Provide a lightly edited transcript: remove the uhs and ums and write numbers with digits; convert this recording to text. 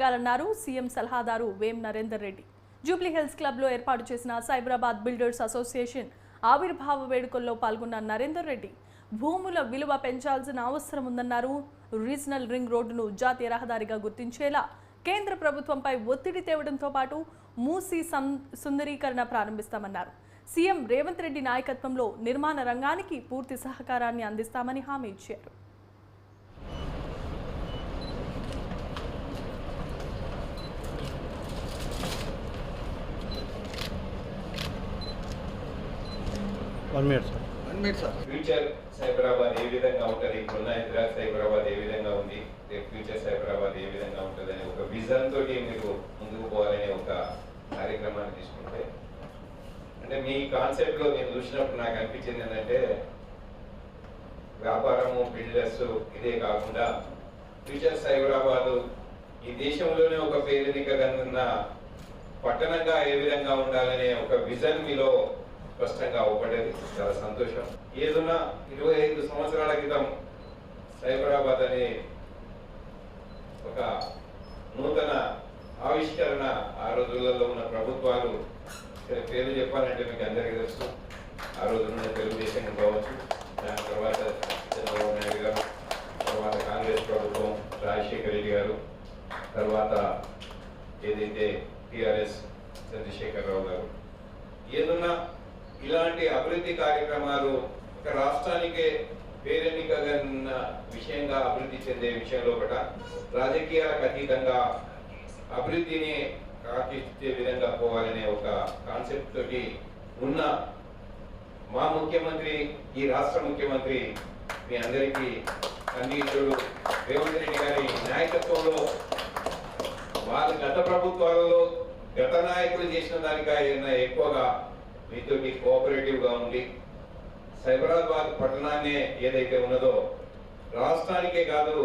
జరగాలన్నారు CM సలహాదారు వేం Narender Reddy. Jubilee hills క్లబ్లో ఏర్పాటు చేసిన సైబరాబాద్ బిల్డర్స్ అసోసియేషన్ ఆవిర్భావ వేడుకల్లో పాల్గొన్న నరేందర్ రెడ్డి భూముల విలువ పెంచాల్సిన అవసరం ఉందన్నారు. రీజనల్ రింగ్ రోడ్డును జాతీయ రహదారిగా గుర్తించేలా కేంద్ర ప్రభుత్వంపై ఒత్తిడి తేవడంతో పాటు మూసీ సుందరీకరణ ప్రారంభిస్తామన్నారు. సీఎం రేవంత్ రెడ్డి నాయకత్వంలో నిర్మాణ రంగానికి పూర్తి సహకారాన్ని అందిస్తామని హామీ ఇచ్చారు. ఫ్యూచర్ సైబరాబాద్ ఏ విధంగా ఉంటుంది, ఇప్పుడున్న హైదరాబాద్ సైబరాబాద్ ఏ విధంగా ఉంది, ఫ్యూచర్ సైబరాబాద్ ఏ విధంగా ఉంటుంది అనే ఒక విజన్ తోటి మీరు ముందుకు పోవాలనే ఒక కార్యక్రమాన్ని తీసుకుంటే, అంటే మీ కాన్సెప్ట్ లో నేను చూసినప్పుడు నాకు అనిపించింది ఏంటంటే వ్యాపారము బిల్డర్స్ ఇదే కాకుండా ఫ్యూచర్ సైబరాబాద్ ఈ దేశంలోనే ఒక పేరెనికగన్న పట్టణంగా ఏ విధంగా ఉండాలనే ఒక విజన్ మీలో స్పష్టంగా అవపడేది. చాలా సంతోషం. ఏదన్నా 25 సంవత్సరాల క్రితం సైబరాబాద్ అనే ఒక నూతన ఆవిష్కరణ ఆ రోజులలో ఉన్న ప్రభుత్వాలు, పేరు చెప్పాలంటే మీకు అందరికీ తెలుసు. ఆ రోజున తెలుగుదేశం కావచ్చు, దాని తర్వాత చంద్రబాబు నాయుడు గారు, తర్వాత కాంగ్రెస్ ప్రభుత్వం రాజశేఖర రెడ్డి గారు, తర్వాత ఏదైతే టిఆర్ఎస్ చంద్రశేఖరరావు గారు, ఏదన్నా ఇలాంటి అభివృద్ధి కార్యక్రమాలు ఒక రాష్ట్రానికే పేరెన్నికగన్న విషయంగా అభివృద్ధి చెందే విషయంలో ఒకట రాజకీయాలకు అతీతంగా అభివృద్ధిని కాకిచ్చే విధంగా పోవాలనే ఒక కాన్సెప్ట్ తోటి ఉన్న మా ముఖ్యమంత్రి, ఈ రాష్ట్ర ముఖ్యమంత్రి మీ అందరికీ కండితుడు రేవంత్ రెడ్డి గారి నాయకత్వంలో వారి గత ప్రభుత్వాలలో గత నాయకులు చేసిన దానికైనా ఎక్కువగా మీతోటి కోఆపరేటివ్ గా ఉండి సైబరాబాద్ పట్టణాన్ని ఏదైతే ఉన్నదో రాష్ట్రానికే కాదు